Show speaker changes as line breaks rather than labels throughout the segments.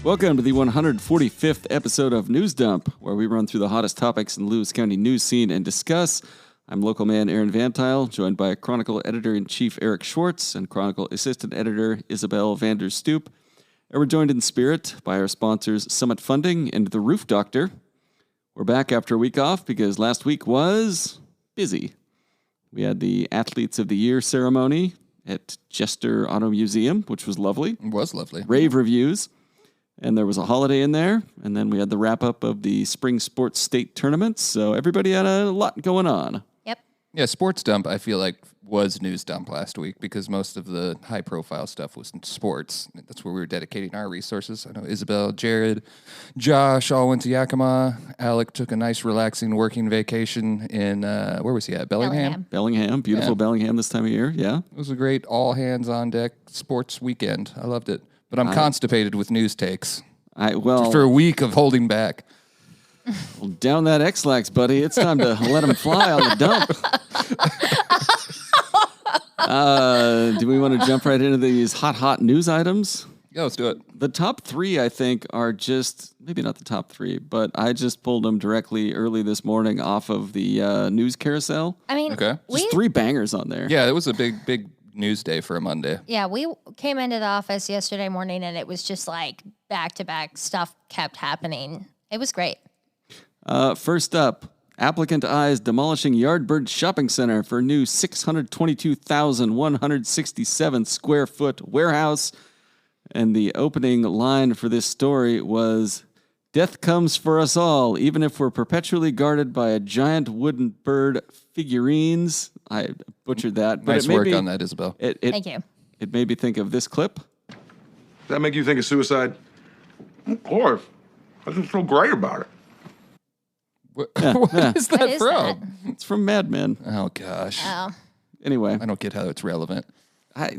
Welcome to the 145th episode of News Dump, where we run through the hottest topics in the Lewis County news scene and discuss. I'm local man Aaron VanTuyl, joined by Chronicle Editor-in-Chief Eric Schwartz and Chronicle Assistant Editor Isabel Vander Stoep. And we're joined in spirit by our sponsors Summit Funding and The Roof Doctor. We're back after a week off because last week was busy. We had the Athletes of the Year ceremony at Jester Auto Museum, which was lovely.
It was lovely.
Rave reviews. And there was a holiday in there. And then we had the wrap-up of the Spring Sports State Tournaments. So everybody had a lot going on.
Yep.
Yeah, Sports Dump, I feel like, was News Dump last week because most of the high-profile stuff was in sports. That's where we were dedicating our resources. I know Isabel, Jared, Josh all went to Yakima. Alec took a nice, relaxing working vacation in, where was he at? Bellingham?
Bellingham. Beautiful Bellingham this time of year. Yeah.
It was a great all-hands-on-deck sports weekend. I loved it. But I'm constipated with news takes. For a week of holding back.
Well, down that X-Lax, buddy. It's time to let him fly on the dump. Do we want to jump right into these hot news items?
Yeah, let's do it.
The top three, I think, are just, maybe not the top three, but I just pulled them directly early this morning off of the news carousel.
I mean,
Okay.
Just three bangers on there.
Yeah, it was a big news day for a Monday.
Yeah, we came into the office yesterday morning and it was just like back-to-back stuff kept happening. It was great.
First up, applicant eyes demolishing Yardbird Shopping Center for new 622,167 square foot warehouse. And the opening line for this story was, "Death comes for us all, even if we're perpetually guarded by a giant wooden bird figurines." I butchered that.
Nice work on that, Isabel.
Thank you.
It made me think of this clip.
Does that make you think of suicide? Of course. That's what's so great about it.
What is that
What is
from?
that?
It's from Mad Men.
Oh, gosh.
Oh,
Anyway,
I don't get how it's relevant.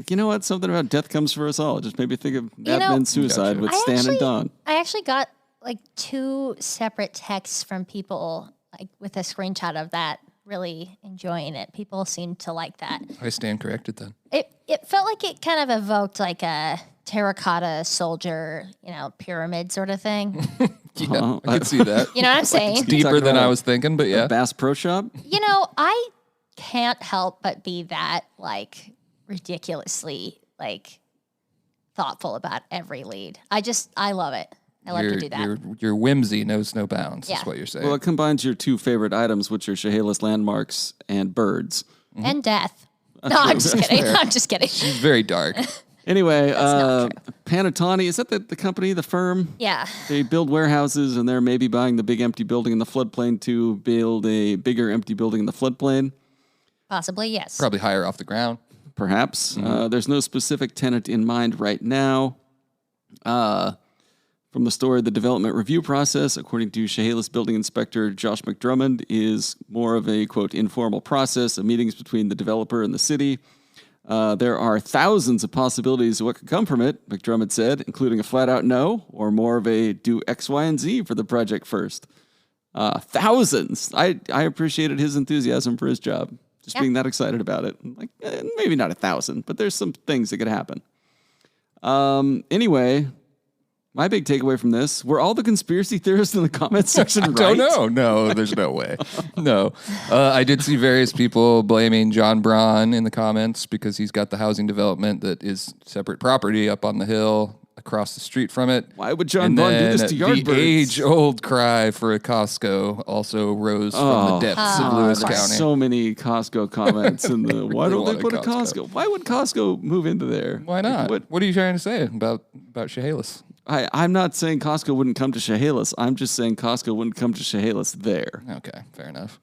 you know what? Something about death comes for us all. It just made me think of Mad
know-
Men Suicide
Gotcha.
with Stan and Don.
I actually got like two separate texts from people like with a screenshot of that really enjoying it. People seemed to like that.
I stand corrected then.
It felt like it kind of evoked like a terracotta soldier, pyramid sort of thing.
Yeah, I could see that.
You know what I'm saying?
Deeper
talking
than
about
I was thinking, but yeah.
Bass Pro Shop?
I can't help but be that like ridiculously like thoughtful about every lead. I love it. I love to do that.
Your whimsy knows no bounds,
Yeah.
is what you're saying.
Well, it combines your two favorite items, which are Chehalis landmarks and birds.
And death. No, I'm just kidding. I'm just kidding.
It's very dark.
Anyway,
not
Panatani, is that the company, the firm?
Yeah.
They build warehouses, and they're maybe buying the big empty building in the floodplain to build a bigger empty building in the floodplain.
Possibly, yes.
Probably higher off the ground.
Perhaps. There's no specific tenant in mind right now. From the story, the development review process, according to Chehalis building inspector Josh McDermott, is more of a, quote, informal process of meetings between the developer and the city. There are thousands of possibilities of what could come from it, McDermott said, including a flat-out no, or more of a do X, Y, and Z for the project first. Thousands. I appreciated his enthusiasm for his job, just being that excited about it. Like, maybe not 1,000, but there's some things that could happen. Anyway, my big takeaway from this, were all the conspiracy theorists in the comments section right?
Don't know. No, there's no way. No. I did see various people blaming John Braun in the comments because he's got the housing development that is separate property up on the hill across the street from it.
Why would John Braun do this to Yardbirds?
The age-old cry for a Costco also rose from the depths of Lewis County.
So many Costco comments. And why don't they put a Costco? Why would Costco move into there?
Why not? What are you trying to say about Chehalis?
I'm not saying Costco wouldn't come to Chehalis. I'm just saying Costco wouldn't come to Chehalis there.
Okay, fair enough.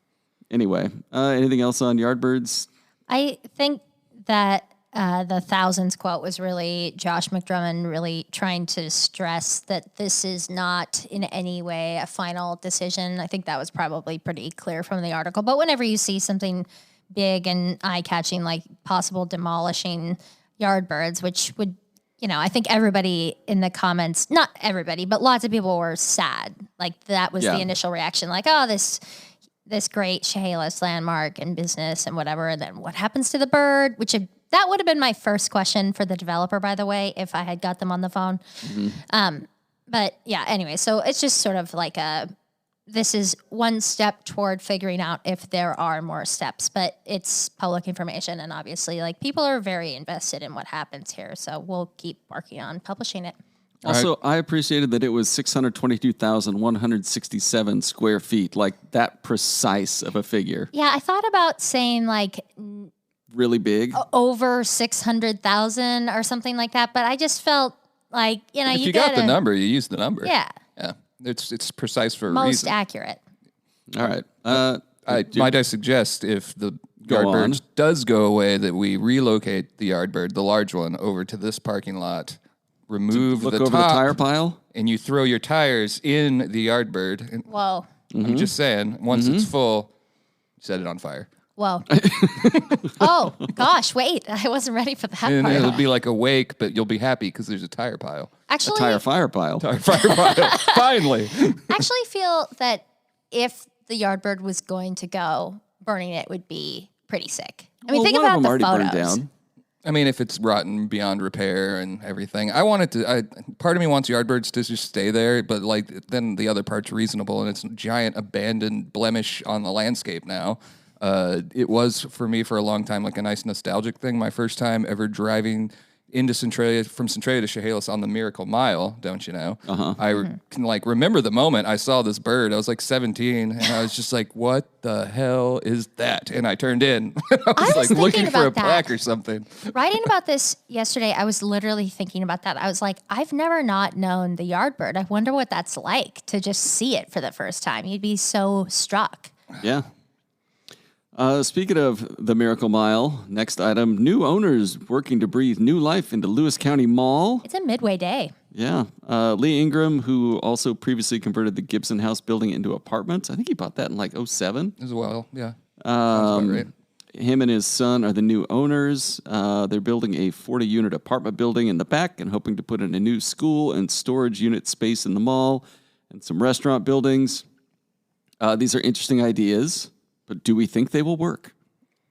Anyway, anything else on Yardbirds?
I think that the thousands quote was really Josh McDermott really trying to stress that this is not in any way a final decision. I think that was probably pretty clear from the article. But whenever you see something big and eye-catching like possible demolishing Yardbirds, which would, I think everybody in the comments, not everybody, but lots of people were sad. Like that was the initial reaction. Like, oh, this great Chehalis landmark and business and whatever. And then what happens to the bird? That would have been my first question for the developer, by the way, if I had got them on the phone. But yeah, anyway, so it's just sort of like this is one step toward figuring out if there are more steps, but it's public information. And obviously, like, people are very invested in what happens here. So we'll keep working on publishing it.
Also, I appreciated that it was 622,167 square feet, like that precise of a figure.
Yeah, I thought about saying like
Really big.
over 600,000 or something like that, but I just felt like,
If you got the number, you use the number.
Yeah.
Yeah. It's precise for a
Most
reason.
accurate.
All right.
Might I suggest if the Yardbird does go away that we relocate the Yardbird, the large one, over to this parking lot, remove
Look
the
over
top,
the tire pile.
and you throw your tires in the Yardbird. And
Whoa.
I'm just saying, once it's full, set it on fire.
Whoa. Oh, gosh, wait. I wasn't ready for that
And
part.
it'll be like a wake, but you'll be happy because there's a tire pile.
Actually,
Tire fire pile.
Fire pile. Finally.
actually feel that if the Yardbird was going to go, burning it would be pretty sick. I mean,
Well,
think
one of
about
them
the
already
photos.
burned down.
I mean, if it's rotten beyond repair and everything, I want it to. Part of me wants Yardbirds to just stay there, but like then the other part's reasonable, and it's a giant abandoned blemish on the landscape now. It was for me for a long time like a nice nostalgic thing. My first time ever driving into Centralia, from Centralia to Chehalis on the Miracle Mile, don't you know? Can like remember the moment I saw this bird. I was like 17, and I was just like, "What the hell is that?" And I turned in. I was like
thinking
looking for a
about that.
plaque or something.
Writing about this yesterday, I was literally thinking about that. I was like, I've never not known the Yardbird. I wonder what that's like to just see it for the first time. You'd be so struck.
Yeah. Speaking of the Miracle Mile, next item, new owners working to breathe new life into Lewis County Mall.
It's a midway day.
Yeah. Lee Ingram, who also previously converted the Gibson House building into apartments. I think he bought that in like 07.
As well, yeah. Sounds about right.
Him and his son are the new owners. They're building a 40-unit apartment building in the back and hoping to put in a new school and storage unit space in the mall and some restaurant buildings. These are interesting ideas, but do we think they will work?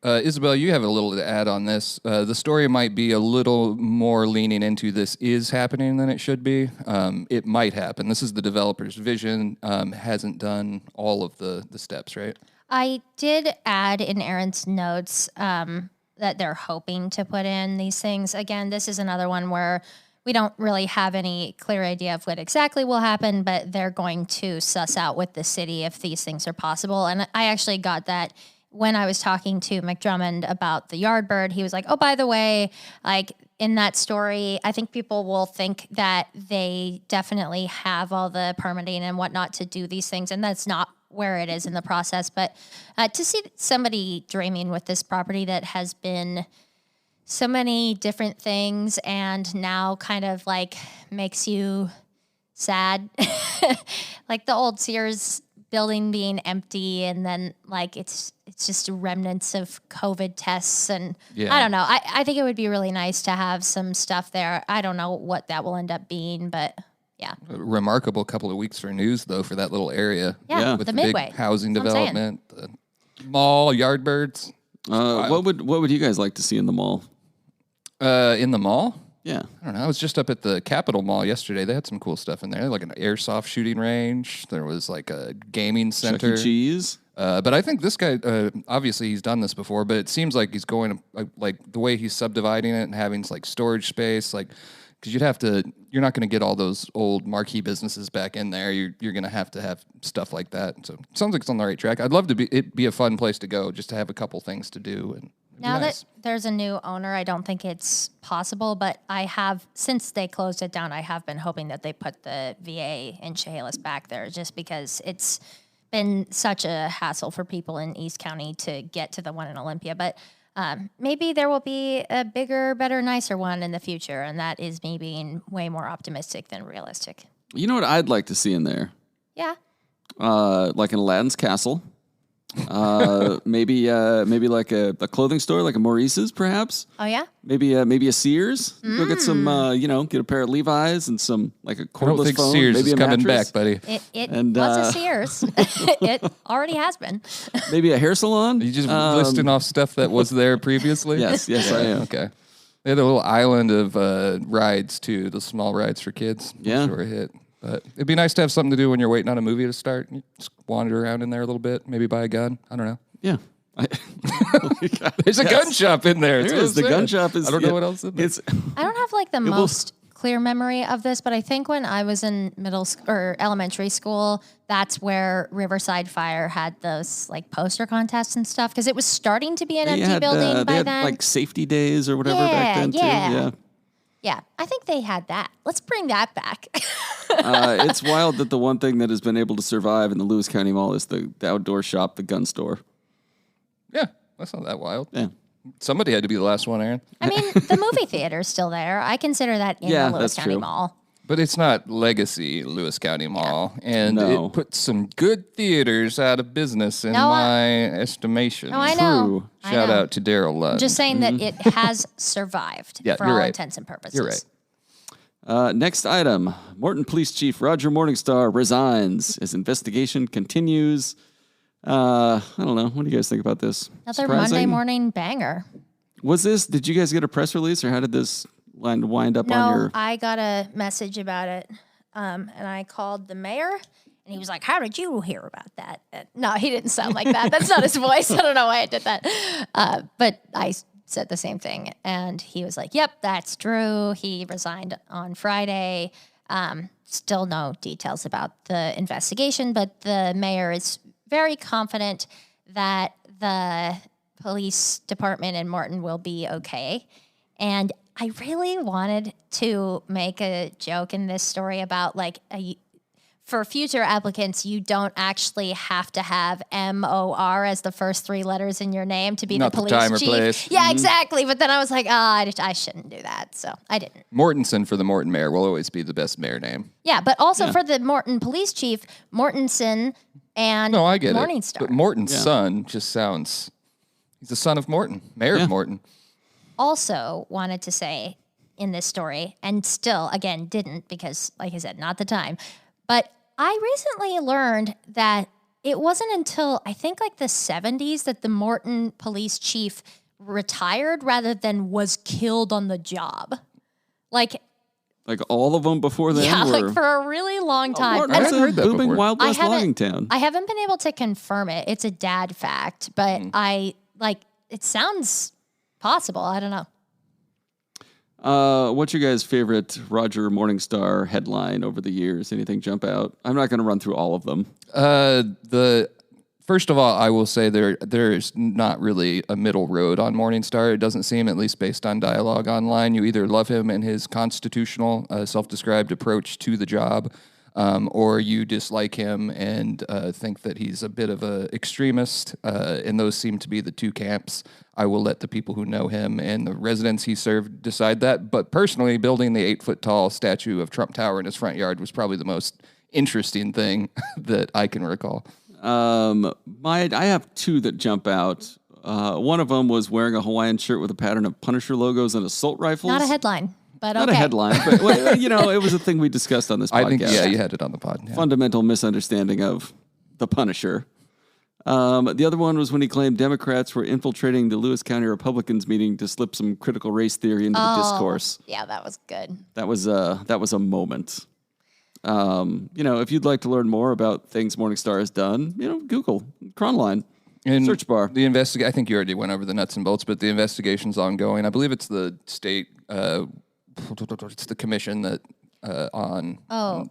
Isabel, you have a little to add on this. The story might be a little more leaning into this is happening than it should be. It might happen. This is the developer's vision. Hasn't done all of the steps, right?
I did add in Aaron's notes that they're hoping to put in these things. Again, this is another one where we don't really have any clear idea of what exactly will happen, but they're going to suss out with the city if these things are possible. And I actually got that when I was talking to McDrummond about the Yardbird. He was like, oh, by the way, like in that story, I think people will think that they definitely have all the permitting and whatnot to do these things. And that's not where it is in the process. But to see somebody dreaming with this property that has been so many different things and now kind of like makes you sad. Like the old Sears building being empty, and then like it's just remnants of COVID tests, and
Yeah.
I don't know. I think it would be really nice to have some stuff there. I don't know what that will end up being, but yeah.
A remarkable couple of weeks for news, though, for that little area.
Yeah,
With
the
big
Midway.
housing
That's what I'm saying.
development, the mall, Yardbirds.
What would you guys like to see in the mall?
In the mall?
Yeah.
I don't know. I was just up at the Capitol Mall yesterday. They had some cool stuff in there, like an airsoft shooting range. There was like a gaming
Chuck
center.
E. Cheese.
But I think this guy, obviously he's done this before, but it seems like he's going, like the way he's subdividing it and having like storage space, like, because you're not going to get all those old marquee businesses back in there. You're going to have stuff like that. So it sounds like it's on the right track. I'd love to be a fun place to go, just to have a couple things to do. And
Now
nice.
that there's a new owner, I don't think it's possible, but I have, since they closed it down, I have been hoping that they put the VA in Chehalis back there, just because it's been such a hassle for people in East County to get to the one in Olympia. But maybe there will be a bigger, better, nicer one in the future, and that is me being way more optimistic than realistic.
You know what I'd like to see in there?
Yeah.
Like an Aladdin's Castle. Maybe like a clothing store, like a Maurice's, perhaps.
Oh, yeah?
Maybe a Sears. Go get some, get a pair of Levi's and some like a
I
cordless
don't think
phone.
Sears
maybe
is
a
coming
mattress.
back, buddy.
It
And,
was a Sears. It already has been.
Maybe a hair salon.
You just listing off stuff that was there previously?
Yes, I am.
Okay. They had a little island of rides, too, the small rides for kids.
Yeah.
Sure hit. But it'd be nice to have something to do when you're waiting on a movie to start. You just wander around in there a little bit, maybe buy a gun. I don't know.
Yeah.
There's a gun shop in there.
There is. The gun shop is.
I don't know what else is in there.
I don't have like the most clear memory of this, but I think when I was in middle or elementary school, that's where Riverside Fire had those like poster contests and stuff because it was starting to be an empty building by
they had,
then.
like safety days or whatever back then too.
Yeah, I think they had that. Let's bring that back.
It's wild that the one thing that has been able to survive in the Lewis County Mall is the outdoor shop, the gun store.
Yeah, that's not that wild.
Yeah.
Somebody had to be the last one, Aaron.
I mean, the movie theater's still there. I consider that in the Lewis County Mall.
But it's not legacy Lewis County Mall. And
No.
it put some good theaters out of business in my estimation.
Oh, I know.
Shout out to Daryl Lund.
Just saying that it has survived
Yeah,
for
you're
all
right.
intents and purposes.
You're right.
Next item. Morton Police Chief Roger Morningstar resigns. His investigation continues. I don't know. What do you guys think about this?
Another
Surprising?
Monday morning banger.
Did you guys get a press release or how did this wind up on
No,
your...
I got a message about it, and I called the mayor, and he was like, "How did you hear about that?" No, he didn't sound like that. That's not his voice. I don't know why I did that. But I said the same thing, and he was like, "Yep, that's true. He resigned on Friday." Still no details about the investigation, but the mayor is very confident that the police department in Morton will be okay. And I really wanted to make a joke in this story about like for future applicants, you don't actually have to have MOR as the first three letters in your name to be
Not
the
the
police
time or
chief.
place.
Yeah, exactly. But then I was like, I shouldn't do that. So I didn't.
Mortensen for the Morton mayor will always be the best mayor name.
Yeah, but also for the Morton police chief, Mortensen and
No, I get
Morningstar.
it. But Morton's son just sounds... He's the son of Morton, mayor of Morton.
Also wanted to say in this story, and still, again, didn't because, like I said, not the time, but I recently learned that it wasn't until, I think, like the 70s that the Morton police chief retired rather than was killed on the job. Like
all of them before then?
yeah,
were...
like for a really long time.
Morton
And
was
heard
a
that
booming
before.
Wild West logging town.
I haven't been able to confirm it. It's a dad fact, but it sounds possible. I don't know.
What's your guys' favorite Roger Morningstar headline over the years? Anything jump out? I'm not going to run through all of them.
First of all, I will say there's not really a middle road on Morningstar. It doesn't seem, at least based on dialogue online. You either love him and his constitutional, self-described approach to the job, or you dislike him and think that he's a bit of an extremist, and those seem to be the two camps. I will let the people who know him and the residents he served decide that. But personally, building the 8-foot-tall statue of Trump Tower in his front yard was probably the most interesting thing that I can recall.
I have two that jump out. One of them was wearing a Hawaiian shirt with a pattern of Punisher logos and assault rifles.
Not a headline, but
Not
okay.
a headline, but well, it was a thing we discussed on this podcast.
I think, you had it on the pod. Yeah.
Fundamental misunderstanding of the Punisher. The other one was when he claimed Democrats were infiltrating the Lewis County Republicans meeting to slip some critical race theory into the discourse.
Yeah, that was good.
That was a moment. If you'd like to learn more about things Morningstar has done, Google Cronline.
And
search bar.
The I think you already went over the nuts and bolts, but the investigation's ongoing. I believe it's the state, it's the commission that on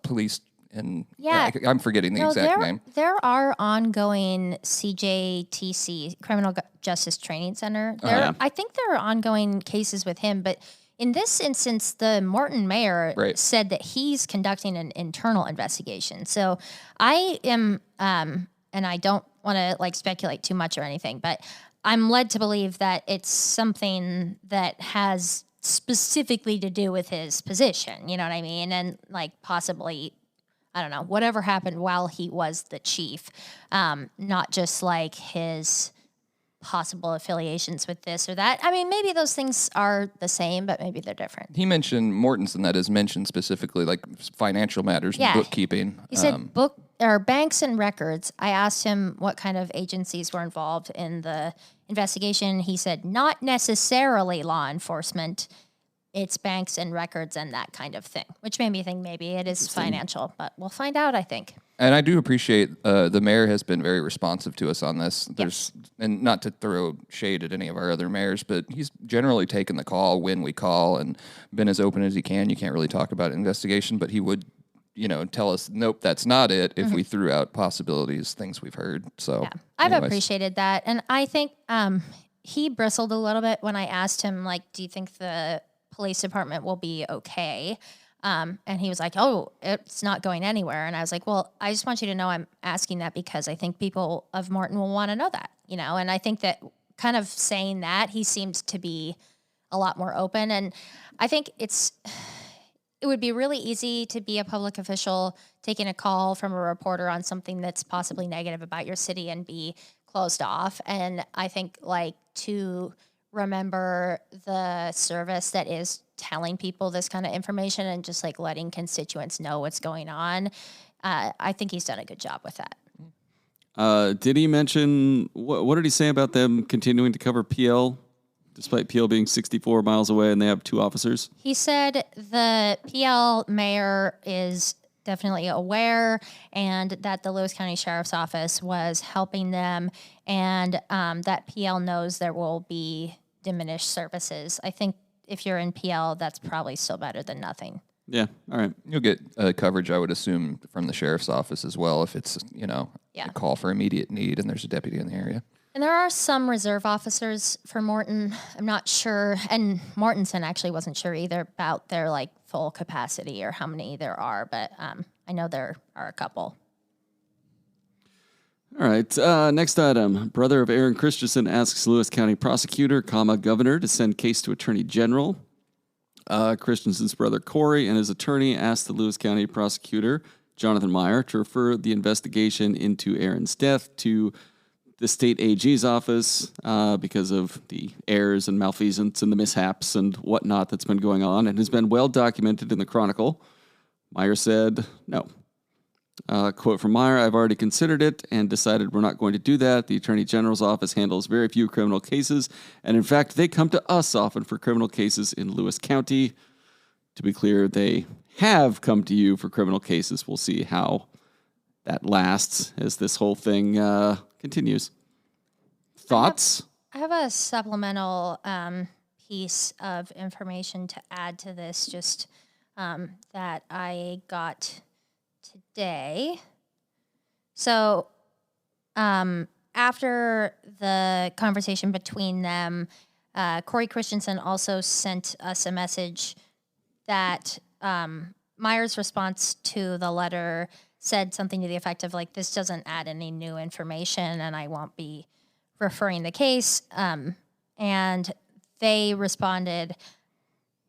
police and I'm forgetting the exact name.
There are ongoing CJTC, Criminal Justice Training Center. I think there are ongoing cases with him, but in this instance, the Morton mayor said that he's conducting an internal investigation. So I am, and I don't want to speculate too much or anything, but I'm led to believe that it's something that has specifically to do with his position. You know what I mean? And possibly, I don't know, whatever happened while he was the chief, not just his possible affiliations with this or that. I mean, maybe those things are the same, but maybe they're different.
He mentioned Mortensen, that is mentioned specifically financial matters and bookkeeping.
He said banks and records. I asked him what kind of agencies were involved in the investigation. He said not necessarily law enforcement its banks and records and that kind of thing, which made me think maybe it is financial, but we'll find out, I think.
And I do appreciate the mayor has been very responsive to us on this. And not to throw shade at any of our other mayors, but he's generally taken the call when we call and been as open as he can. You can't really talk about investigation, but he would, tell us, nope, that's not it. If we threw out possibilities, things we've heard. So
I've appreciated that. And I think he bristled a little bit when I asked him, like, do you think the police department will be okay? And he was like, oh, it's not going anywhere. And I was like, well, I just want you to know I'm asking that because I think people of Morton will want to know that, and I think that kind of saying that, he seems to be a lot more open. And I think it would be really easy to be a public official taking a call from a reporter on something that's possibly negative about your city and be closed off. And I think to remember the service that is telling people this kind of information and just letting constituents know what's going on. I think he's done a good job with that.
Did he mention, what did he say about them continuing to cover PL, despite PL being 64 miles away and they have 2 officers?
He said the PL mayor is definitely aware and that the Lewis County Sheriff's Office was helping them and that PL knows there will be diminished services. I think if you're in PL, that's probably still better than nothing.
Yeah, all right.
You'll get coverage, I would assume, from the sheriff's office as well if it's, a call for immediate need and there's a deputy in the area.
And there are some reserve officers for Morton. I'm not sure. And Mortensen actually wasn't sure either about their full capacity or how many there are, but I know there are a couple.
All right. Next item. Brother of Aaron Christensen asks Lewis County prosecutor, governor to send case to attorney general. Christensen's brother Corey and his attorney asked the Lewis County prosecutor, Jonathan Meyer, to refer the investigation into Aaron's death to the state AG's office because of the errors and malfeasance and the mishaps and whatnot that's been going on and has been well documented in the Chronicle. Meyer said no. Quote from Meyer, I've already considered it and decided we're not going to do that. The Attorney General's office handles very few criminal cases, and in fact, they come to us often for criminal cases in Lewis County. To be clear, they have come to you for criminal cases. We'll see how that lasts as this whole thing continues. Thoughts?
I have a supplemental piece of information to add to this, just that I got today. So after the conversation between them, Corey Christensen also sent us a message that Meyer's response to the letter said something to the effect of this doesn't add any new information and I won't be referring the case. And they responded,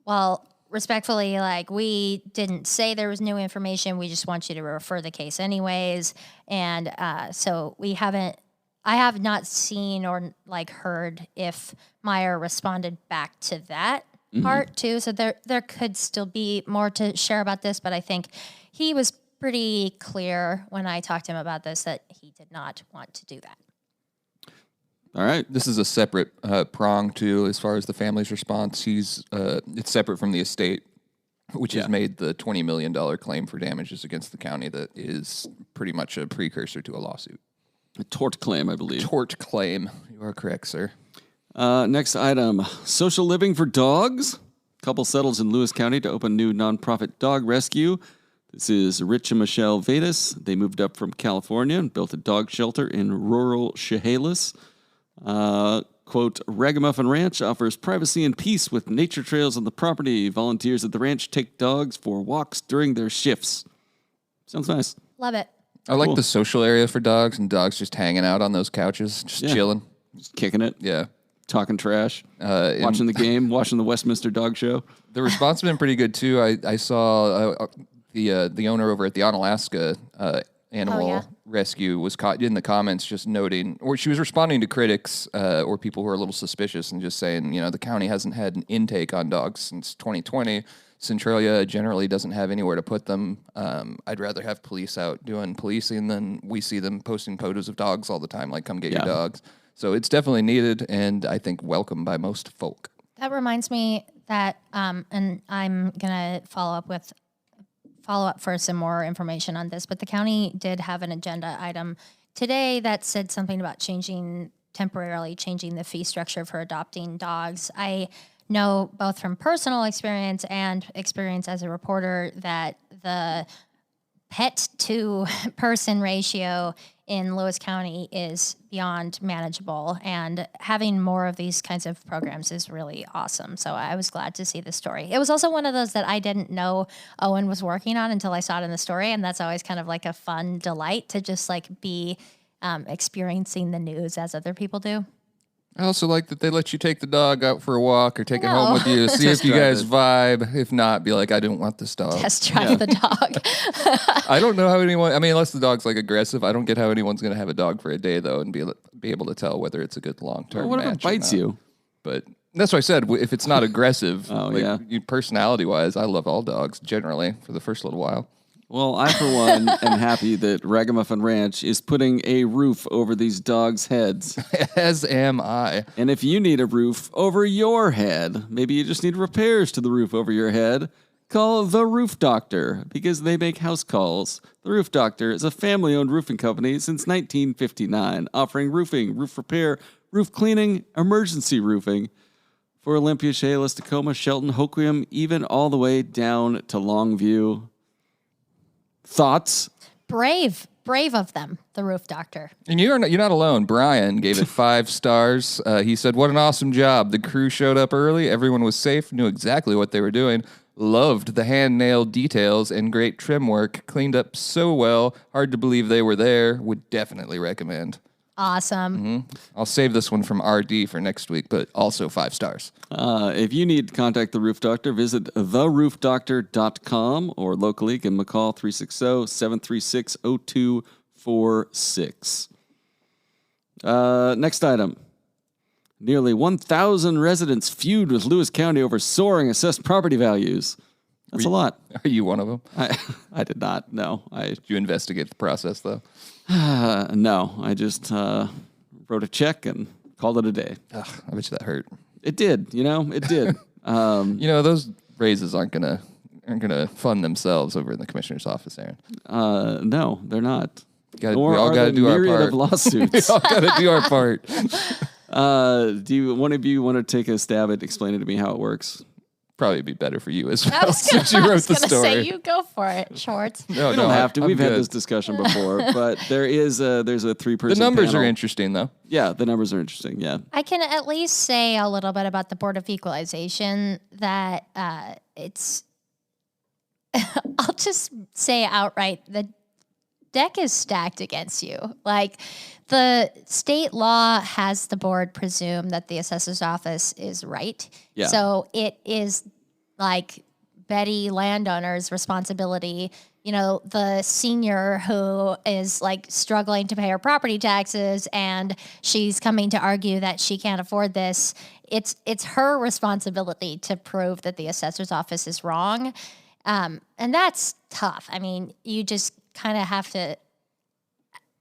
well, respectfully, we didn't say there was new information. We just want you to refer the case anyways. And so I have not seen or heard if Meyer responded back to that part too. So there could still be more to share about this, but I think he was pretty clear when I talked to him about this that he did not want to do that.
All right.
This is a separate prong, too, as far as the family's response. It's separate from the estate, which has made the $20 million claim for damages against the county that is pretty much a precursor to a lawsuit.
A tort claim, I believe.
Tort claim. You are correct, sir.
Next item. Social living for dogs. Couple settles in Lewis County to open new nonprofit dog rescue. This is Rich and Michelle Vadis. They moved up from California and built a dog shelter in rural Chehalis. Quote, Ragamuffin Ranch offers privacy and peace with nature trails on the property. Volunteers at the ranch take dogs for walks during their shifts. Sounds nice.
Love it.
I like the social area for dogs and dogs just hanging out on those couches, just chilling.
Just kicking it.
Yeah.
Talking trash. Watching the game. Watching the Westminster Dog Show.
The response has been pretty good, too. I saw the owner over at the Onalaska Animal Rescue was caught in the comments just noting, or she was responding to critics or people who are a little suspicious and just saying, the county hasn't had an intake on dogs since 2020. Centralia generally doesn't have anywhere to put them. I'd rather have police out doing policing than we see them posting photos of dogs all the time, come get your dogs. So it's definitely needed and I think welcome by most folk.
That reminds me that, and I'm gonna follow up for some more information on this. But the county did have an agenda item today that said something about temporarily changing the fee structure for adopting dogs. I know both from personal experience and experience as a reporter that the pet to person ratio in Lewis County is beyond manageable, and having more of these kinds of programs is really awesome. So I was glad to see the story. It was also one of those that I didn't know Owen was working on until I saw it in the story, and that's always kind of like a fun delight to just like be experiencing the news as other people do.
I also like that they let you take the dog out for a walk or take it home
No.
with you, see if you
drive
guys
it.
vibe. If not, be like, I didn't want this dog.
Test drive the dog.
I don't know how anyone, I mean, unless the dog's like aggressive, I don't get how anyone's going to have a dog for a day, though, and be able to tell whether it's a good long-term
What if
match
it bites
or not.
you?
But that's what I said. If it's not aggressive,
Yeah.
personality-wise, I love all dogs generally for the first little while.
Well, I, for one, am happy that Ragamuffin Ranch is putting a roof over these dogs' heads.
As am I.
And if you need a roof over your head, maybe you just need repairs to the roof over your head, call the Roof Doctor, because they make house calls. The Roof Doctor is a family-owned roofing company since 1959, offering roofing, roof repair, roof cleaning, emergency roofing for Olympia, Chehalis, Tacoma, Shelton, Hoquiam, even all the way down to Longview. Thoughts?
Brave of them, the Roof Doctor.
And you're not alone. Brian gave it 5 stars. He said, "What an awesome job. The crew showed up early. Everyone was safe, knew exactly what they were doing. Loved the hand-nailed details and great trim work. Cleaned up so well. Hard to believe they were there. Would definitely recommend."
Awesome.
I'll save this one from RD for next week, but also 5 stars.
If you need to contact the Roof Doctor, visit theroofdoctor.com or locally give them a call 360-736-0246. Next item. Nearly 1,000 residents feud with Lewis County over soaring assessed property values. That's a lot.
Are you one of them?
I did not. No,
Did you investigate the process, though?
no. I just wrote a check and called it a day.
Ugh, I bet you that hurt.
It did. It did.
Those raises aren't gonna fund themselves over in the commissioner's office, Aaron.
No, they're not.
We
Nor
all
are
got to
the
do our
myriad
part.
of lawsuits.
We all got to do our part.
One of you want to take a stab at explaining to me how it works?
Probably be better for you as
I
well,
was
since you wrote the
gonna
story.
say, you go for it, Schwartz.
No,
We don't have to.
I'm
We've had
good.
this discussion before, but there's a 3-person
The numbers
panel.
are interesting, though.
Yeah, the numbers are interesting. Yeah.
I can at least say a little bit about the Board of Equalization that it's, I'll just say outright, the deck is stacked against you. Like, the state law has the board presume that the assessor's office is right.
Yeah.
So it is like Betty landowner's responsibility. The senior who is like struggling to pay her property taxes and she's coming to argue that she can't afford this. It's her responsibility to prove that the assessor's office is wrong. And that's tough. I mean, you just kind of have to,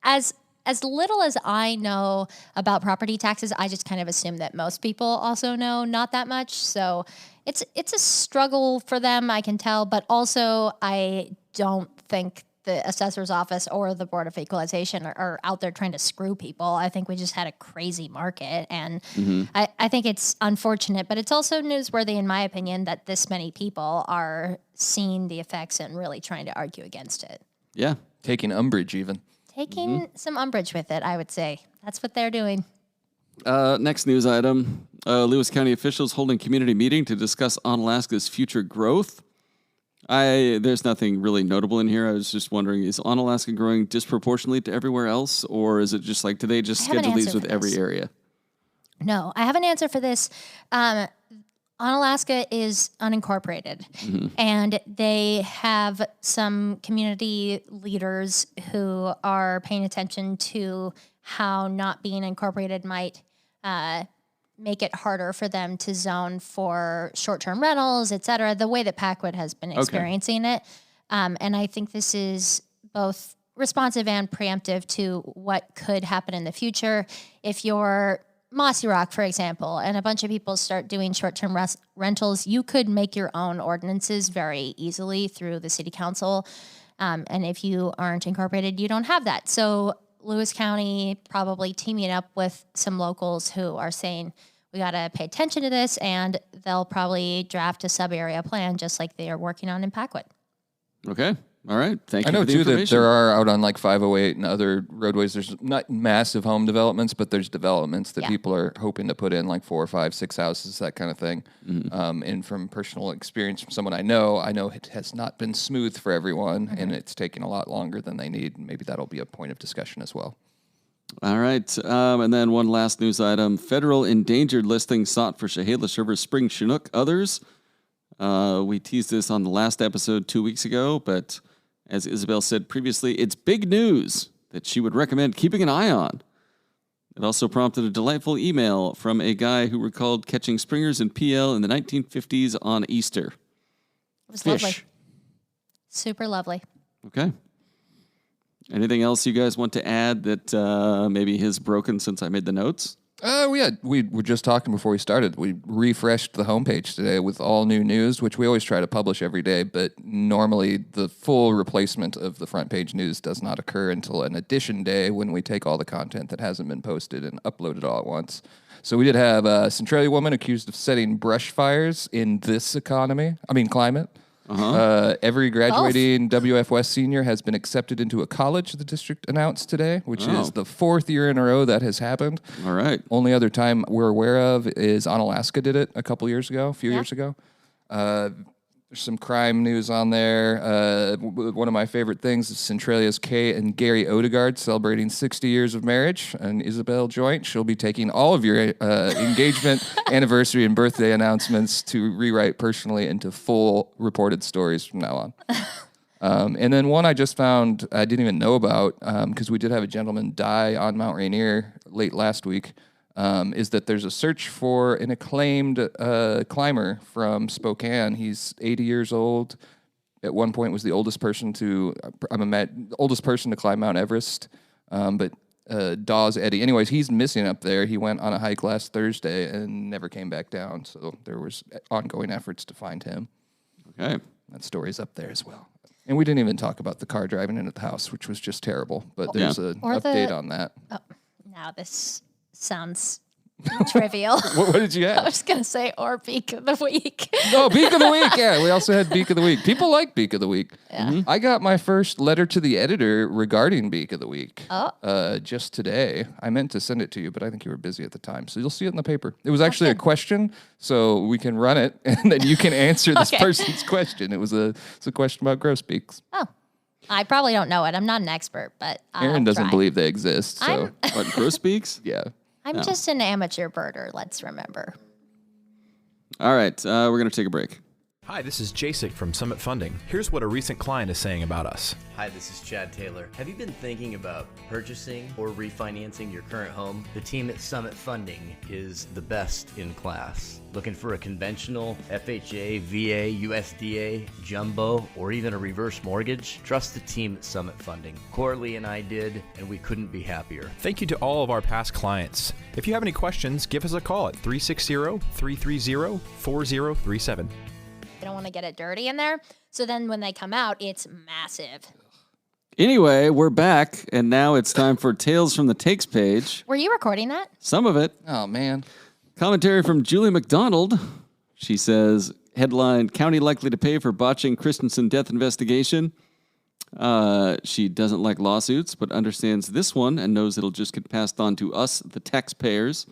as little as I know about property taxes, I just kind of assume that most people also know not that much. So it's a struggle for them, I can tell, but also I don't think the assessor's office or the Board of Equalization are out there trying to screw people. I think we just had a crazy market, and I think it's unfortunate, but it's also newsworthy, in my opinion, that this many people are seeing the effects and really trying to argue against it.
Yeah.
Taking umbrage, even.
Taking some umbrage with it, I would say. That's what they're doing.
Next news item. Lewis County officials holding community meeting to discuss Onalaska's future growth. There's nothing really notable in here. I was just wondering, is Onalaska growing disproportionately to everywhere else? Or is it just like, do they just
I have an
schedule these
answer
with
for
every
this.
area?
No, I have an answer for this. Onalaska is unincorporated, and they have some community leaders who are paying attention to how not being incorporated might make it harder for them to zone for short-term rentals, et cetera, the way that Packwood has been experiencing it. And I think this is both responsive and preemptive to what could happen in the future. If you're Mossy Rock, for example, and a bunch of people start doing short-term rentals, you could make your own ordinances very easily through the city council. And if you aren't incorporated, you don't have that. So Lewis County probably teaming up with some locals who are saying, we got to pay attention to this, and they'll probably draft a sub-area plan just like they are working on in Packwood.
Okay. All right. Thank you
I know
for the
too that
information.
there are out on like 508 and other roadways. There's not massive home developments, but there's developments that people are hoping to put in like 4 or 5, 6 houses, that kind of thing. And from personal experience from someone I know it has not been smooth for everyone, and it's taking a lot longer than they need. Maybe that'll be a point of discussion as well.
All right. And then one last news item. Federal endangered listing sought for Chehalis River Spring Chinook. Others. We teased this on the last episode 2 weeks ago, but as Isabel said previously, it's big news that she would recommend keeping an eye on. It also prompted a delightful email from a guy who recalled catching springers in PL in the 1950s on Easter.
It was lovely. Super lovely.
Okay. Anything else you guys want to add that maybe has broken since I made the notes?
We were just talking before we started. We refreshed the homepage today with all new news, which we always try to publish every day, but normally the full replacement of the front page news does not occur until an edition day when we take all the content that hasn't been posted and upload it all at once. So we did have a Centralia woman accused of setting brush fires in this climate. Every graduating WF West senior has been accepted into a college, the district announced today, which is the 4th year in a row that has happened.
All right.
Only other time we're aware of is Onalaska did it a few years ago. There's some crime news on there. One of my favorite things is Centralia's Kay and Gary Odegaard celebrating 60 years of marriage. And Isabel joint, she'll be taking all of your engagement, anniversary, and birthday announcements to rewrite personally into full reported stories from now on. And then one I just found I didn't even know about because we did have a gentleman die on Mount Rainier late last week. Is that there's a search for an acclaimed climber from Spokane. He's 80 years old. At one point was the oldest person to climb Mount Everest. But Dawes Eddie. Anyways, he's missing up there. He went on a hike last Thursday and never came back down. So there was ongoing efforts to find him.
Okay.
That story's up there as well. And we didn't even talk about the car driving into the house, which was just terrible. But there's an update on that.
Oh, now this sounds trivial.
What did you
I
have?
was going to say, or Beak of the Week.
No, Beak of the Week. Yeah, we also had Beak of the Week. People like Beak of the Week.
Yeah.
I got my first letter to the editor regarding Beak of the Week
Oh.
just today. I meant to send it to you, but I think you were busy at the time. So you'll see it in the paper. It was actually a question, so we can run it, and then you can answer this person's question. It's a question about grosbeaks.
Oh. I probably don't know it. I'm not an expert, but
Aaron doesn't believe they exist. So
What, grosbeaks?
yeah.
I'm just an amateur birder, let's remember.
All right. We're going to take a break.
Hi, this is Jasek from Summit Funding. Here's what a recent client is saying about us.
Hi, this is Chad Taylor. Have you been thinking about purchasing or refinancing your current home? The team at Summit Funding is the best in class. Looking for a conventional FHA, VA, USDA, jumbo, or even a reverse mortgage? Trust the team at Summit Funding. Coralie and I did, and we couldn't be happier.
Thank you to all of our past clients. If you have any questions, give us a call at 360-330-4037.
They don't want to get it dirty in there. So then when they come out, it's massive.
Anyway, we're back, and now it's time for Tales from the Takes page.
Were you recording that?
Some of it.
Oh, man.
Commentary from Julie McDonald. She says, headline, County likely to pay for botching Christensen death investigation. She doesn't like lawsuits, but understands this one and knows it'll just get passed on to us, the taxpayers.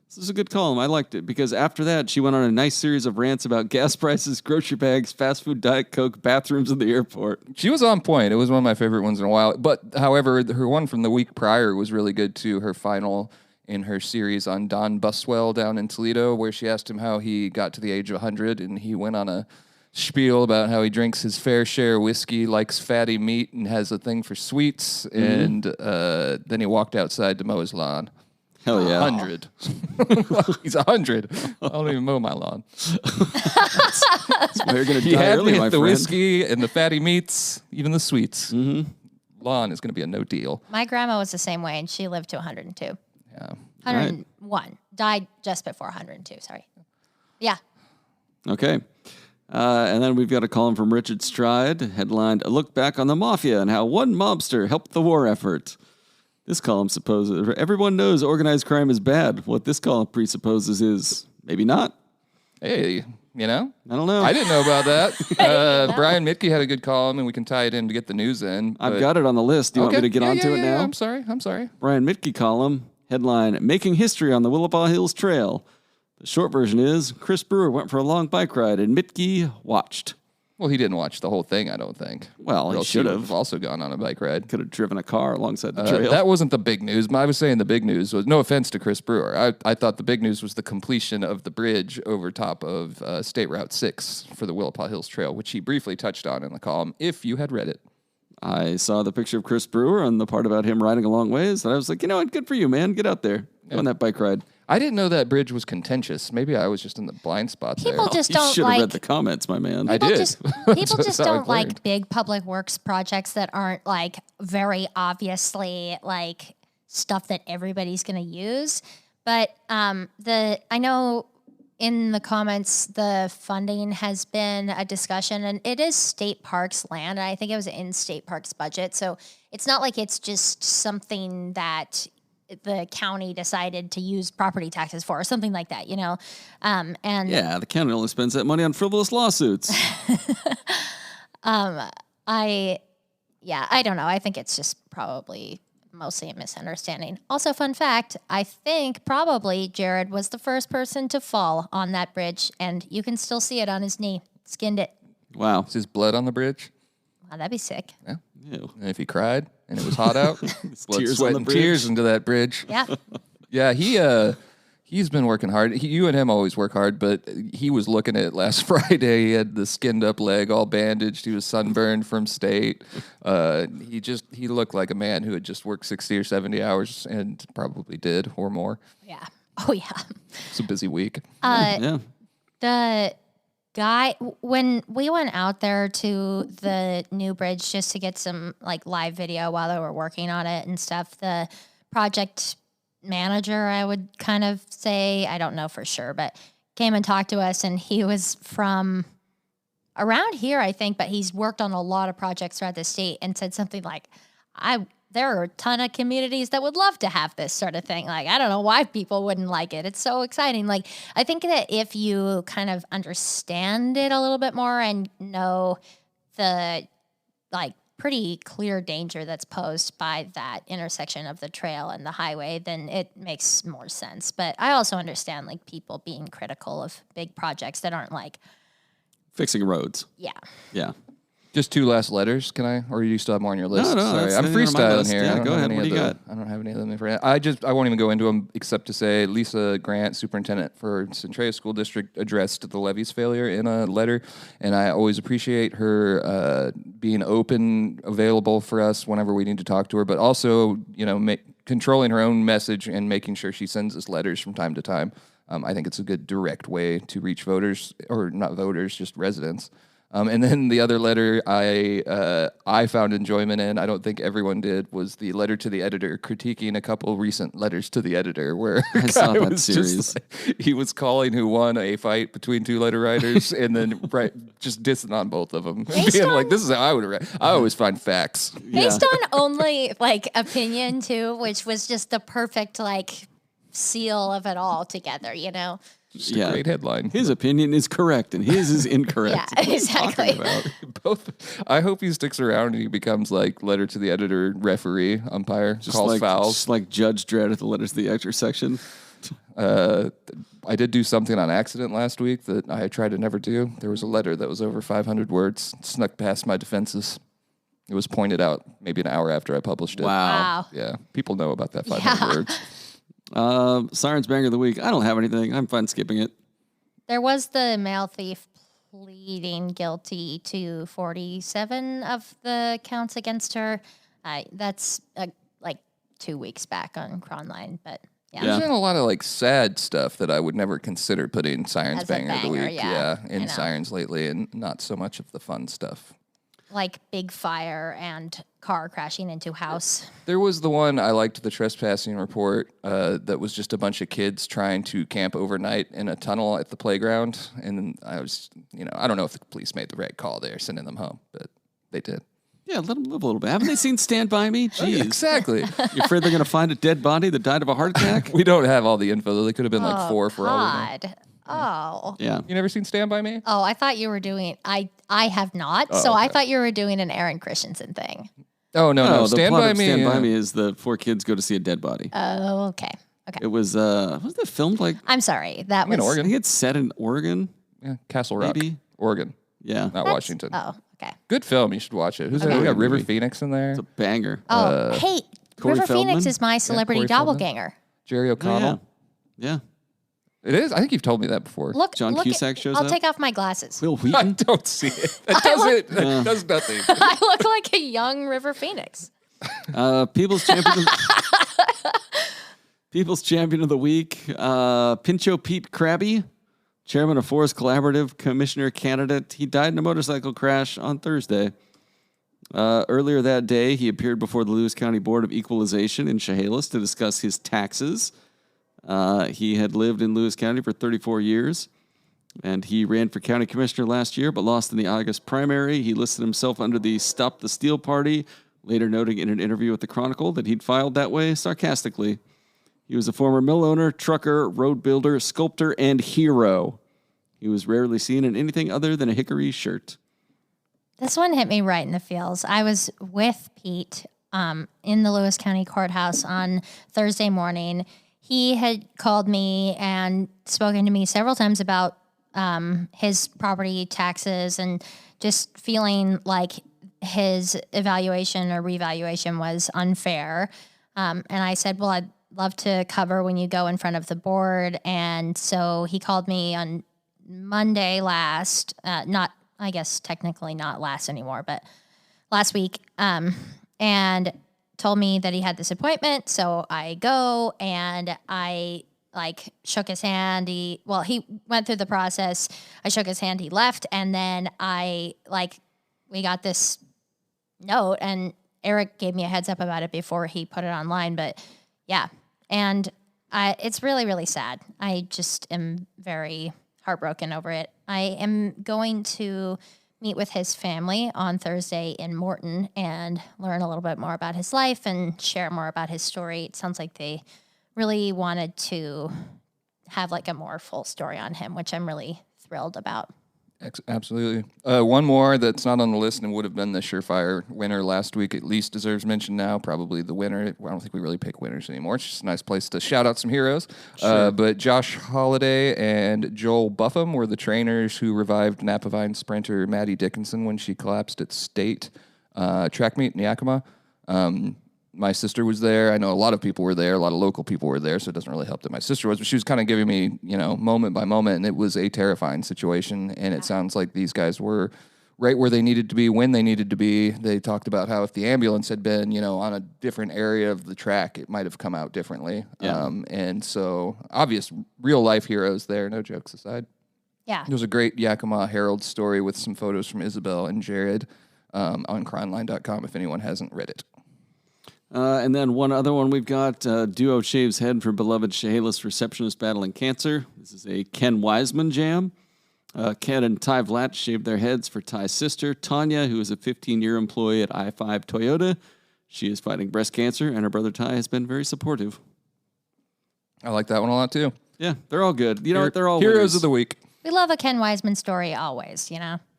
This is a good column. I liked it because after that, she went on a nice series of rants about gas prices, grocery bags, fast food, Diet Coke, bathrooms in the airport.
She was on point. It was one of my favorite ones in a while. But, however, her one from the week prior was really good, too. Her final in her series on Don Buswell down in Toledo, where she asked him how he got to the age of 100, and he went on a spiel about how he drinks his fair share of whiskey, likes fatty meat, and has a thing for sweets, and then he walked outside to mow his lawn.
Hell yeah.
100. He's 100. I don't even mow my lawn.
You're going to
He
die
had
early,
me
my
at the
friend.
whiskey and the fatty meats, even the sweets. Mm-hmm. Lawn is going to be a no deal.
My grandma was the same way, and she lived to 102.
Yeah.
101. died just before 102. Sorry. Yeah.
Okay. And then we've got a column from Richard Stride, headlined, "A Look Back on the Mafia and How One Mobster Helped the War Effort." This column supposes everyone knows organized crime is bad. What this column presupposes is maybe not.
Hey, you know?
I don't know.
I didn't know about that. Brian Mitke had a good column, and we can tie it in to get the news in.
I've got it on the list. Do you want me to get onto it now?
I'm sorry.
Brian Mitke column, headline, "Making History on the Willapa Hills Trail." The short version is, Chris Brewer went for a long bike ride and Mitke watched.
Well, he didn't watch the whole thing, I don't think.
Well, he
Else
should
would
have.
also gone on a bike ride.
Could have driven a car alongside the trail.
That wasn't the big news. I was saying the big news was, no offense to Chris Brewer, I thought the big news was the completion of the bridge over top of State Route 6 for the Willapa Hills Trail, which he briefly touched on in the column, if you had read it.
I saw the picture of Chris Brewer and the part about him riding a long ways, and I was like, you know what, good for you, man. Get out there. Go on that bike ride.
I didn't know that bridge was contentious. Maybe I was just in the blind spot there.
People just
You
don't
should have
like.
read the comments, my man.
I did.
People just
how I
don't like
learned.
big public works projects that aren't like very obviously like stuff that everybody's going to use. But I know in the comments the funding has been a discussion, and it is state parks land. And I think it was in state parks budget, so it's not like it's just something that the county decided to use property taxes for or something like that, you know? And
Yeah, the county only spends that money on frivolous lawsuits.
I don't know. I think it's just probably mostly a misunderstanding. Also, fun fact, I think probably Jared was the first person to fall on that bridge, and you can still see it on his knee. Skinned it.
Wow.
Is his blood on the bridge?
Wow, that'd be sick.
Yeah.
Ew.
And if he cried and it was hot out, blood,
tears
sweat,
on the
and
bridge.
tears into that bridge.
Yeah.
Yeah, he's been working hard. You and him always work hard, but he was looking at it last Friday. He had the skinned up leg all bandaged. He was sunburned from state. He looked like a man who had just worked 60 or 70 hours and probably did or more.
Yeah. Oh, yeah.
It's a busy week.
Yeah.
The guy, when we went out there to the new bridge just to get some like live video while they were working on it and stuff, the project manager, I would kind of say, I don't know for sure, but came and talked to us, and he was from around here, I think, but he's worked on a lot of projects throughout the state, and said something like, there are a ton of communities that would love to have this sort of thing. Like, I don't know why people wouldn't like it. It's so exciting. Like, I think that if you kind of understand it a little bit more and know the, like, pretty clear danger that's posed by that intersection of the trail and the highway, then it makes more sense. But I also understand, like, people being critical of big projects that aren't like,
Fixing roads.
yeah.
Yeah.
Just two last letters, can I? Or do you still have more on your list?
No,
Sorry,
that's
I'm
anything on my
freestyling
list.
here.
Yeah,
I don't
go
have
ahead.
any
What do you
of the-
got?
I don't have any of them. I won't even go into them except to say Lisa Grant, superintendent for Centralia School District, addressed the levees failure in a letter, and I always appreciate her being open, available for us whenever we need to talk to her, but also, controlling her own message and making sure she sends us letters from time to time. I think it's a good direct way to reach voters, or not voters, just residents. And then the other letter I found enjoyment in, I don't think everyone did, was the letter to the editor critiquing a couple recent letters to the editor where
I saw that
was
series.
he was calling who won a fight between two letter writers and then just dissing on both of them. Being like, this is how I would write. I always find facts.
Based on only like opinion too, which was just the perfect like seal of it all together, you know?
Just a great headline.
His opinion is correct and his is incorrect.
Yeah, exactly.
Both. I hope he sticks around and he becomes like letter to the editor, referee, umpire, calls fouls.
Just like Judge Dredd at the letters to the actor section.
I did do something on accident last week that I try to never do. There was a letter that was over 500 words, snuck past my defenses. It was pointed out maybe an hour after I published it.
Wow.
Yeah, people know about that 500 words.
Sirens Banger of the Week. I don't have anything. I'm fine skipping it.
There was the mail thief pleading guilty to 47 of the counts against her. That's like 2 weeks back on Cronline, but yeah.
There's been a lot of like sad stuff that I would never consider putting Sirens
As a
Banger of the
banger,
Week
yeah. I
in
know.
Sirens lately, and not so much of the fun stuff.
like big fire and car crashing into house.
There was the one I liked, the trespassing report, that was just a bunch of kids trying to camp overnight in a tunnel at the playground. And I was, I don't know if the police made the right call there, sending them home, but they did.
Yeah, let them live a little bit. Haven't they seen Stand By Me? Jeez.
Exactly.
You afraid they're going to find a dead body that died of a heart attack?
We don't have all the info, though. They could have been like 4 for all we know.
God. Oh.
Yeah.
You never seen Stand By Me?
Oh, I thought you were doing. I have not. So I
okay.
thought you were doing an Aaron Christensen thing.
Oh, no.
The
Stand
plot
By
of
Me.
Stand By Me is the 4 kids go to see a dead body.
Oh, okay. Okay.
It was, wasn't it filmed like,
I'm sorry. That was
in
I
Oregon.
think it's set in Oregon?
Yeah, Castle Rock,
Maybe.
Oregon,
Yeah.
not Washington.
Oh, okay.
Good film. You should watch it. Who's
Okay.
that? We got River
Movie.
Phoenix in there.
It's a banger.
Oh, hey,
Corey
River
Feldman?
Phoenix is my celebrity
Corey Feldman.
doppelganger.
Jerry
Oh,
O'Connell.
yeah.
It is. I think you've told me that before.
Look,
John
look
Cusack shows
I'll
up?
take off my glasses.
Will
I
Wheaton?
don't see it. That does it. That does nothing.
I look like a young River Phoenix.
People's Champion. People's Champion of the Week. Pincho Pete Krabby, chairman of Forest Collaborative, commissioner candidate. He died in a motorcycle crash on Thursday. Earlier that day, he appeared before the Lewis County Board of Equalization in Chehalis to discuss his taxes. He had lived in Lewis County for 34 years, and he ran for county commissioner last year, but lost in the August primary. He listed himself under the Stop the Steal Party, later noting in an interview with the Chronicle that he'd filed that way sarcastically. He was a former mill owner, trucker, road builder, sculptor, and hero. He was rarely seen in anything other than a hickory shirt.
This one hit me right in the feels. I was with Pete in the Lewis County Courthouse on Thursday morning. He had called me and spoken to me several times about his property taxes and just feeling like his evaluation or revaluation was unfair. And I said, well, I'd love to cover when you go in front of the board. And so he called me on Monday last, not, I guess technically not last anymore, but last week, and told me that he had this appointment. So I go and I shook his hand. He went through the process. I shook his hand. He left. And then we got this note, and Eric gave me a heads up about it before he put it online, but yeah. And it's really, really sad. I just am very heartbroken over it. I am going to meet with his family on Thursday in Morton and learn a little bit more about his life and share more about his story. It sounds like they really wanted to have a more full story on him, which I'm really thrilled about.
Absolutely. One more that's not on the list and would have been the surefire winner last week, at least deserves mention now. Probably the winner. I don't think we really pick winners anymore. It's just a nice place to shout out some heroes. Sure. But Josh Holliday and Joel Buffum were the trainers who revived Napa Vine sprinter Maddie Dickinson when she collapsed at state track meet in Yakima. My sister was there. I know a lot of people were there. A lot of local people were there, so it doesn't really help that my sister was. But she was kind of giving me, moment by moment, and it was a terrifying situation. And it sounds like these guys were right where they needed to be when they needed to be. They talked about how if the ambulance had been, on a different area of the track, it might have come out differently.
Yeah.
And so, obvious real-life heroes there, no jokes aside.
Yeah.
There was a great Yakima Herald story with some photos from Isabel and Jared on chronline.com if anyone hasn't read it.
And then one other one we've got, duo shaves head for beloved Chehalis receptionist battling cancer. This is a Ken Wiseman jam. Ken and Ty Vlach shaved their heads for Ty's sister, Tanya, who is a 15-year employee at I-5 Toyota. She is fighting breast cancer, and her brother Ty has been very supportive.
I like that one a lot, too.
Yeah, they're all good. You know what? They're all
heroes
winners.
of the week.
We love a Ken Wiseman story always,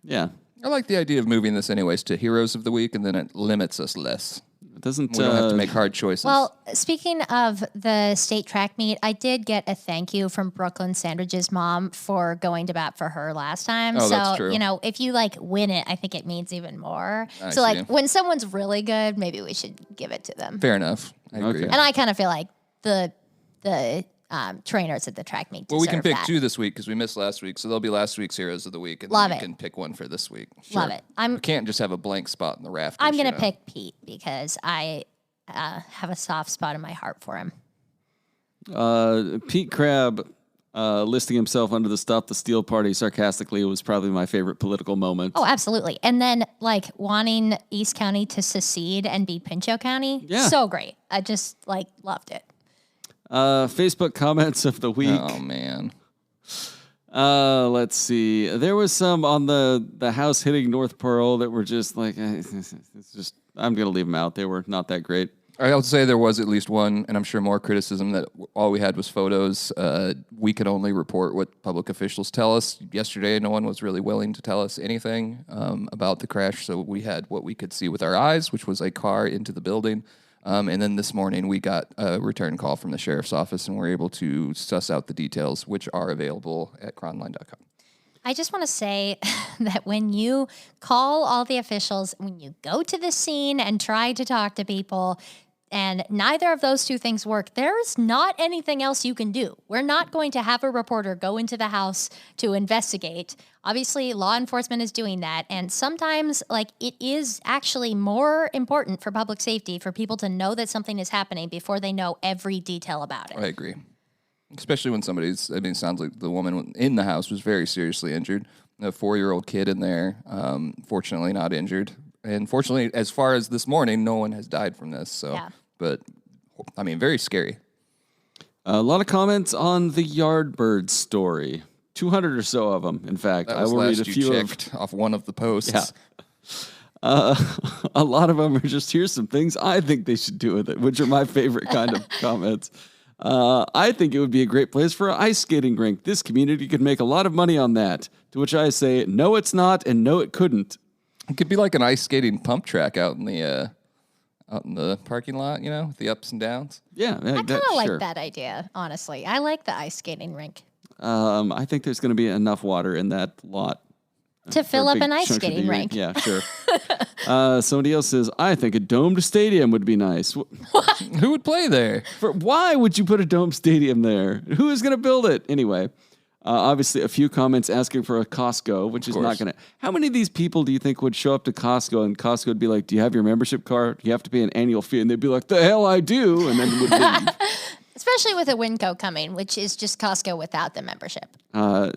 Yeah.
I like the idea of moving this anyways to heroes of the week, and then it limits us less.
It doesn't...
We don't have to make hard choices.
Well, speaking of the state track meet, I did get a thank you from Brooklyn Sandwich's mom for going to bat for her last time.
Oh,
so,
that's true.
If you win it, I think it means even more.
I
So,
see.
when someone's really good, maybe we should give it to them.
Fair enough. I agree.
Okay.
And I kind of feel like the trainers at the track meet
Well, we can
deserve
pick
that.
two this week because we missed last week, so there'll be last week's heroes of the week, and
Love
then
it.
you can pick one for this week.
Love it.
We can't just have a blank spot in the rafters.
I'm going to pick Pete because I have a soft spot in my heart for him.
Pete Crabb listing himself under the Stop the Steal party sarcastically was probably my favorite political moment.
Oh, absolutely. And then like wanting East County to secede and be Pinchot County.
Yeah.
So great. I just like loved it.
Facebook comments of the week.
Oh, man.
Let's see. There was some on the house hitting North Pearl that were just like, it's just, I'm going to leave them out. They were not that great.
I would say there was at least one, and I'm sure more criticism, that all we had was photos. We could only report what public officials tell us. Yesterday, no one was really willing to tell us anything about the crash, so we had what we could see with our eyes, which was a car into the building. And then this morning, we got a return call from the sheriff's office, and we're able to suss out the details, which are available at cronline.com.
I just want to say that when you call all the officials, when you go to the scene and try to talk to people, and neither of those two things work, there's not anything else you can do. We're not going to have a reporter go into the house to investigate. Obviously, law enforcement is doing that. And sometimes, like, it is actually more important for public safety for people to know that something is happening before they know every detail about it.
I agree. Especially when somebody's, it sounds like the woman in the house was very seriously injured. A 4-year-old kid in there, fortunately not injured. And fortunately, as far as this morning, no one has died from this. So,
Yeah.
But, very scary.
A lot of comments on the Yardbird story. 200 or so of them, in fact.
That
I
was
will read
last
a
you
few
checked off one of the posts.
Yeah. A lot of them are just, here's some things I think they should do with it, which are my favorite kind of comments. I think it would be a great place for an ice skating rink. This community could make a lot of money on that. To which I say, no, it's not, and no, it couldn't.
It could be like an ice skating pump track out in the parking lot, with the ups and downs.
Yeah,
I kind of like that idea, honestly. I like the ice skating rink.
I think there's going to be enough water in that lot
To fill
for a
up an
big
ice
chunk of the
skating
year.
rink.
Yeah, sure. Somebody else says, I think a domed stadium would be nice.
Who would play there?
Why would you put a domed stadium there? Who is going to build it? Anyway, obviously a few comments asking for a Costco, which is not going to... How many of these people do you think would show up to Costco and Costco would be like, do you have your membership card? You have to pay an annual fee. And they'd be like, the hell I do. And then would leave.
Especially with a Winco coming, which is just Costco without the membership.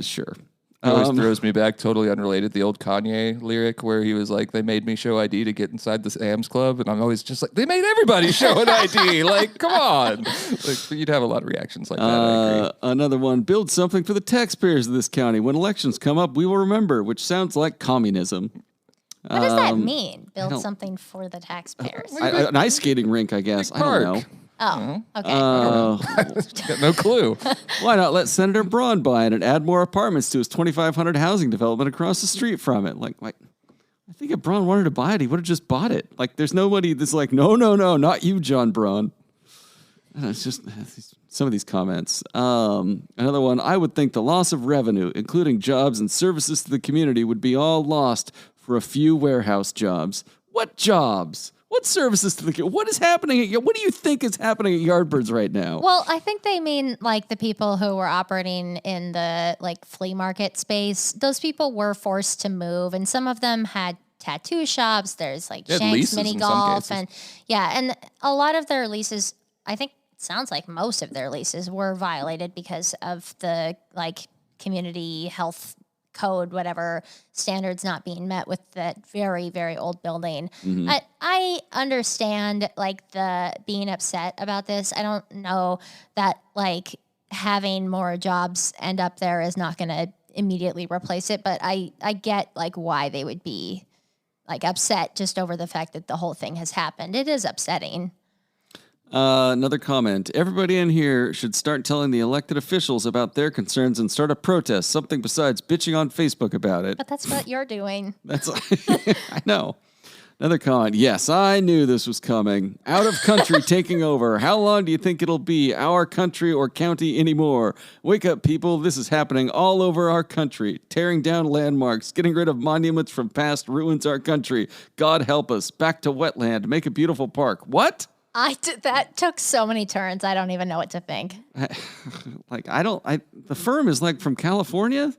Sure.
It always throws me back, totally unrelated, the old Kanye lyric where he was like, they made me show ID to get inside the Sam's Club. And I'm always just like, they made everybody show an ID. Like, come on. Like, you'd have a lot of reactions like that. I agree.
Another one, build something for the taxpayers of this county. When elections come up, we will remember, which sounds like communism.
What does that mean? Build something for the taxpayers.
An ice skating rink, I guess. I don't know.
Oh, okay.
Got no clue.
Why not let Senator Braun buy it and add more apartments to his 2,500 housing development across the street from it? Like, I think if Braun wanted to buy it, he would have just bought it. Like, there's nobody that's like, no, not you, John Braun. It's just some of these comments. Another one, I would think the loss of revenue, including jobs and services to the community, would be all lost for a few warehouse jobs. What jobs? What services to the... What is happening? What do you think is happening at Yardbirds right now?
Well, I think they mean like the people who were operating in the like flea market space. Those people were forced to move, and some of them had tattoo shops. There's like Shanks Mini Golf, and a lot of their leases. I think it sounds like most of their leases were violated because of the like community health code, whatever standards not being met with that very, very old building.
Mm-hmm.
I understand like the being upset about this. I don't know that like having more jobs end up there is not going to immediately replace it, but I get like why they would be like upset just over the fact that the whole thing has happened. It is upsetting.
Another comment. Everybody in here should start telling the elected officials about their concerns and start a protest, something besides bitching on Facebook about it.
But that's what you're doing.
That's I know. Another comment. Yes, I knew this was coming. Out of country taking over. How long do you think it'll be our country or county anymore? Wake up, people. This is happening all over our country. Tearing down landmarks, getting rid of monuments from past ruins our country. God help us. Back to wetland. Make a beautiful park. What?
That took so many turns. I don't even know what to think.
The firm is like from California.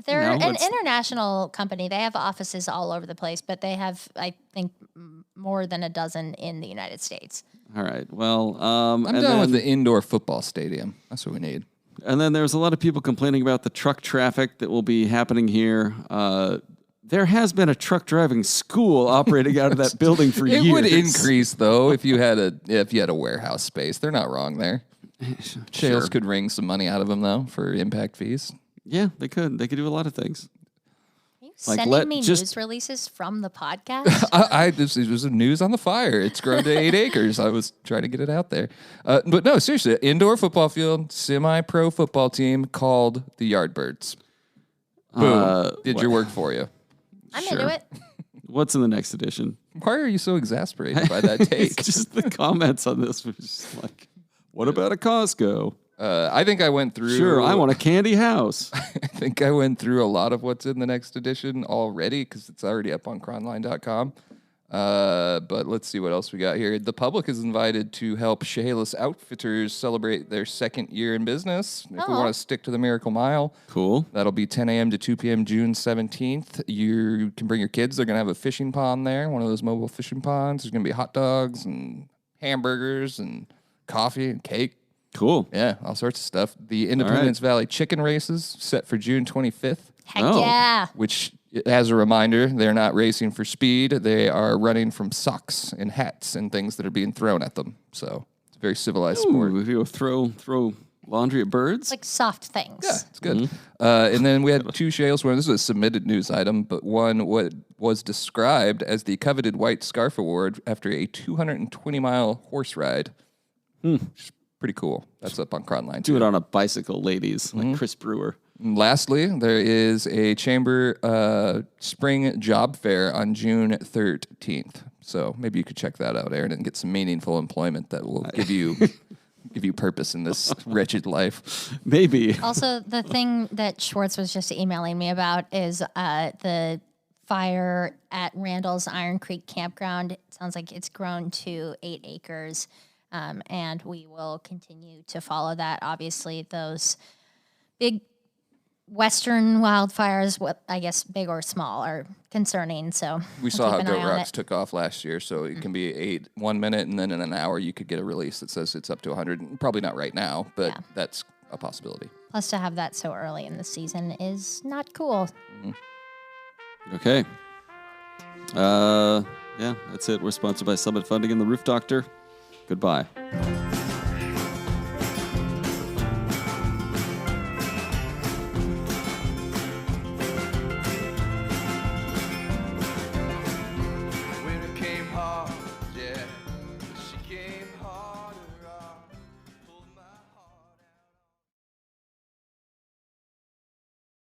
They're an international company. They have offices all over the place, but they have, I think, more than a dozen in the United States.
All right. Well,
I'm down with the indoor football stadium. That's what we need.
And then there's a lot of people complaining about the truck traffic that will be happening here. There has been a truck driving school operating out of that building for years.
It would increase though if you had a warehouse space. They're not wrong there. Shales could wring some money out of them though for impact fees.
Yeah, they could. They could do a lot of things.
Are you
Like,
sending me
just-
news releases from the podcast?
It was news on the fire. It's grown to 8 acres. I was trying to get it out there. But no, seriously, indoor football field, semi-pro football team called the Yardbirds. Boom. Did your work for you.
I'm into it.
What's in the next edition?
Why are you so exasperated by that take?
It's just the comments on this was just like, what about a Costco?
I think I went through...
Sure, I want a candy house.
I think I went through a lot of what's in the next edition already because it's already up on cronline.com. But let's see what else we got here. The public is invited to help Chehalis Outfitters celebrate their second year in business. If we want to stick to the Miracle Mile,
Cool.
that'll be 10 a.m. to 2 p.m. June 17th. You can bring your kids. They're going to have a fishing pond there, one of those mobile fishing ponds. There's going to be hot dogs and hamburgers and coffee and cake.
Cool.
Yeah, all sorts of stuff. The Independence Valley Chicken Races set for June 25th.
Heck
Oh.
yeah.
Which, as a reminder, they're not racing for speed. They are running from socks and hats and things that are being thrown at them. So it's a very civilized sport.
Ooh, if you throw laundry at birds?
Like soft things.
Yeah, it's good. And then we had two shales. This is a submitted news item, but one was described as the coveted White Scarf Award after a 220-mile horse ride. Which is pretty cool. That's up on Cronline.
Do it on a bicycle, ladies, like Chris Brewer.
And lastly, there is a chamber spring job fair on June 13th. So maybe you could check that out, Aaron, and get some meaningful employment that will give you purpose in this wretched life.
Maybe.
Also, the thing that Schwartz was just emailing me about is the fire at Randall's Iron Creek Campground. It sounds like it's grown to 8 acres, and we will continue to follow that. Obviously, those big Western wildfires, what I guess big or small, are concerning. So
We saw how
keep an eye
Goat
on
Rocks
it.
took off last year, so it can be 8 1 minute, and then in an hour you could get a release that says it's up to 100. Probably not right now, but
Yeah.
that's a possibility.
Plus, to have that so early in the season is not cool.
Okay. Yeah, that's it. We're sponsored by Summit Funding and the Roof Doctor. Goodbye.